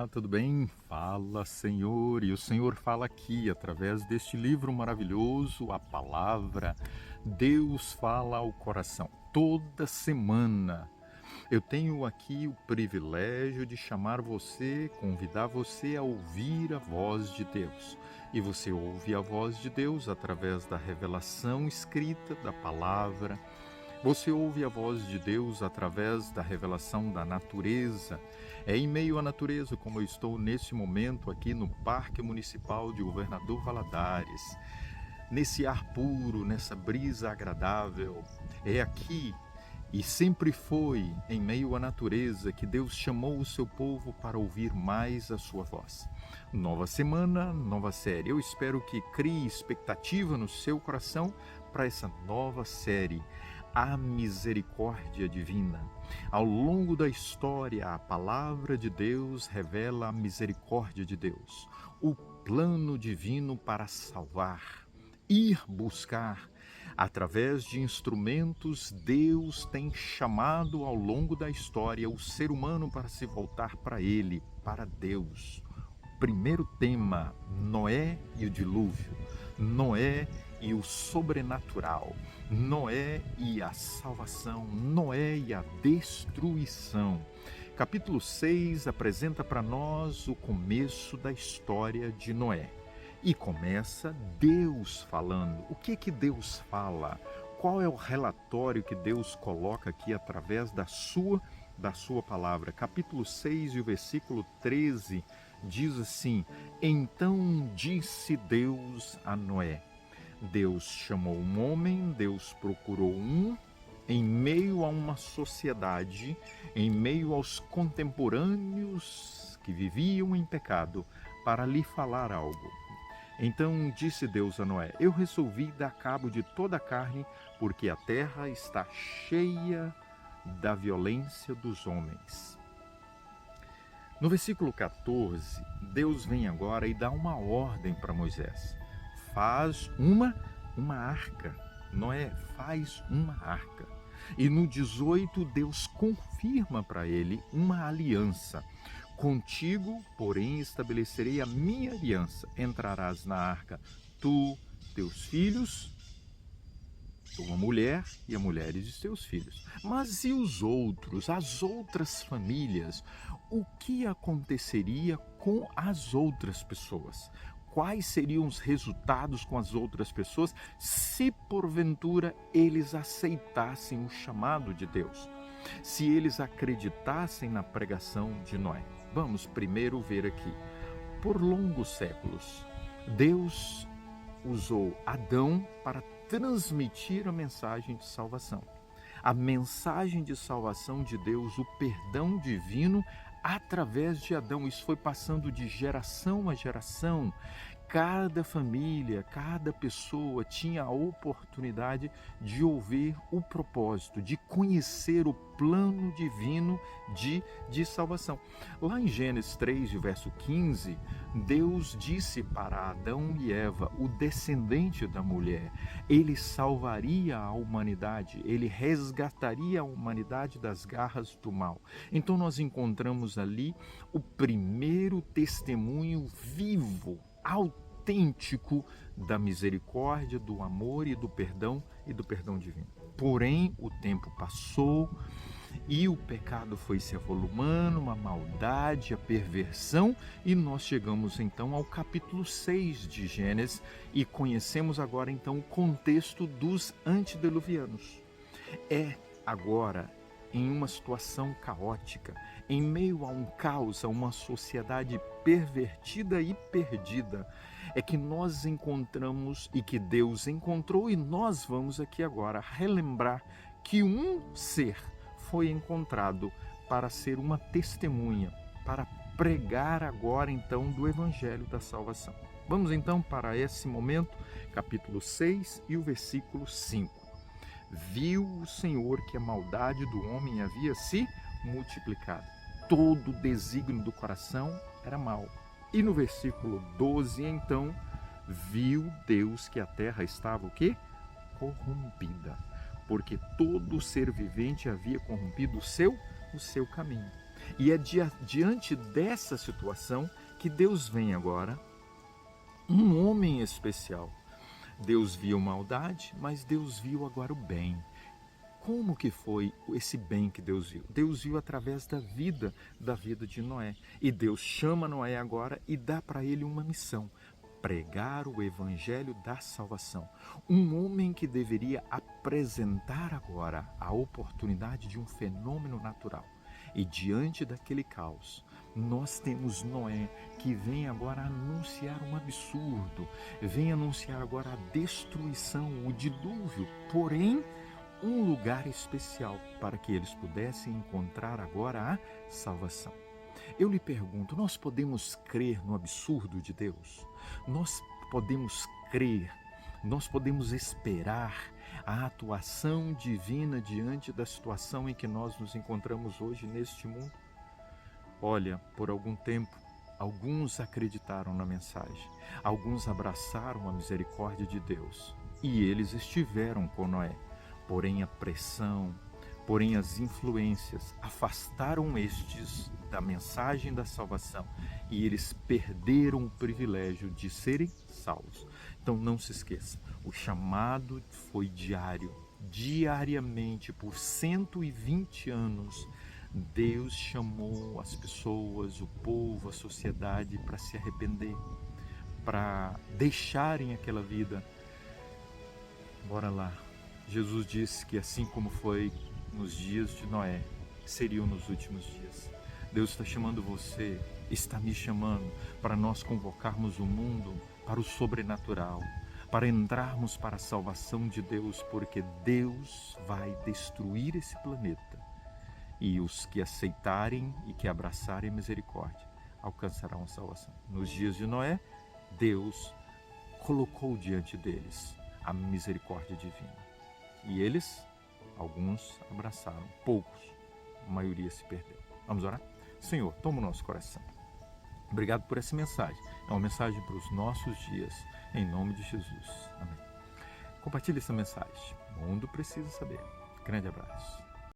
tudo bem? Fala, Senhor. E o Senhor fala aqui, através deste livro maravilhoso, a palavra. Deus fala ao coração. Toda semana eu tenho aqui o privilégio de chamar você, convidar você a ouvir a voz de Deus. E você ouve a voz de Deus através da revelação escrita da palavra. Você ouve a voz de Deus através da revelação da natureza. É em meio à natureza, como eu estou nesse momento aqui no Parque Municipal de Governador Valadares, nesse ar puro, nessa brisa agradável. É aqui e sempre foi em meio à natureza que Deus chamou o seu povo para ouvir mais a sua voz. Nova semana, nova série. Eu espero que crie expectativa no seu coração para essa nova série. A misericórdia divina. Ao longo da história, a palavra de Deus revela a misericórdia de Deus, o plano divino para salvar, ir buscar. Através de instrumentos, Deus tem chamado ao longo da história o ser humano para se voltar para Ele, para Deus. Primeiro tema, Noé e o dilúvio. Noé e o sobrenatural. Noé e a salvação. Noé e a destruição. Capítulo 6 apresenta para nós o começo da história de Noé. E começa Deus falando. O que Deus fala? Qual é o relatório que Deus coloca aqui através da sua palavra? Capítulo 6 e o versículo 13 diz assim: Então disse Deus a Noé. Deus chamou um homem, Deus procurou em meio a uma sociedade, em meio aos contemporâneos que viviam em pecado, para lhe falar algo. Então disse Deus a Noé: Eu resolvi dar cabo de toda a carne, porque a terra está cheia da violência dos homens. No versículo 14, Deus vem agora e dá uma ordem para Moisés. Faz uma arca. Noé, faz uma arca. E no 18, Deus confirma para ele uma aliança. Contigo, porém, estabelecerei a minha aliança. Entrarás na arca, tu, teus filhos, tua mulher e a mulheres de teus filhos. Mas e os outros, as outras famílias? O que aconteceria com as outras pessoas? Quais seriam os resultados com as outras pessoas se porventura eles aceitassem o chamado de Deus? Se eles acreditassem na pregação de Noé? Vamos primeiro ver aqui. Por longos séculos, Deus usou Adão para transmitir a mensagem de salvação. A mensagem de salvação de Deus, o perdão divino através de Adão. Isso foi passando de geração a geração. Cada família, cada pessoa tinha a oportunidade de ouvir o propósito, de conhecer o plano divino de salvação. Lá em Gênesis 3, verso 15, Deus disse para Adão e Eva, o descendente da mulher, ele salvaria a humanidade, ele resgataria a humanidade das garras do mal. Então nós encontramos ali o primeiro testemunho vivo, autêntico da misericórdia, do amor e do perdão divino. Porém, o tempo passou e o pecado foi se avolumando, a maldade, a perversão, e nós chegamos então ao capítulo 6 de Gênesis e conhecemos agora então o contexto dos antediluvianos. É agora em uma situação caótica, em meio a um caos, a uma sociedade pervertida e perdida, é que nós encontramos e que Deus encontrou, e nós vamos aqui agora relembrar que um ser foi encontrado para ser uma testemunha, para pregar agora então do Evangelho da Salvação. Vamos então para esse momento, capítulo 6 e o versículo 5. Viu o Senhor que a maldade do homem havia se multiplicado. Todo o desígnio do coração era mau. E no versículo 12, então, viu Deus que a terra estava o quê? Corrompida, porque todo ser vivente havia corrompido o seu caminho. E é diante dessa situação que Deus vem agora, um homem especial. Deus viu maldade, mas Deus viu agora o bem. Como que foi esse bem que Deus viu? Deus viu através da vida de Noé. E Deus chama Noé agora e dá para ele uma missão: pregar o evangelho da salvação. Um homem que deveria apresentar agora a oportunidade de um fenômeno natural. E diante daquele caos, nós temos Noé que vem agora anunciar um absurdo, vem anunciar agora a destruição, o dilúvio, porém um lugar especial para que eles pudessem encontrar agora a salvação. Eu lhe pergunto, nós podemos crer no absurdo de Deus? Nós podemos crer, nós podemos esperar a atuação divina diante da situação em que nós nos encontramos hoje neste mundo? Olha, por algum tempo, alguns acreditaram na mensagem, alguns abraçaram a misericórdia de Deus e eles estiveram com Noé. Porém a pressão, porém as influências afastaram estes da mensagem da salvação e eles perderam o privilégio de serem salvos. Então não se esqueça, o chamado foi diário, diariamente por 120 anos. Deus chamou as pessoas, o povo, a sociedade para se arrepender, para deixarem aquela vida. Bora lá. Jesus disse que assim como foi nos dias de Noé, seriam nos últimos dias. Deus está chamando você, está me chamando para nós convocarmos o mundo para o sobrenatural, para entrarmos para a salvação de Deus, porque Deus vai destruir esse planeta. E os que aceitarem e que abraçarem a misericórdia alcançarão a salvação. Nos dias de Noé, Deus colocou diante deles a misericórdia divina. E eles, alguns abraçaram, poucos, a maioria se perdeu. Vamos orar? Senhor, toma o nosso coração. Obrigado por essa mensagem. É uma mensagem para os nossos dias, em nome de Jesus. Amém. Compartilhe essa mensagem. O mundo precisa saber. Grande abraço.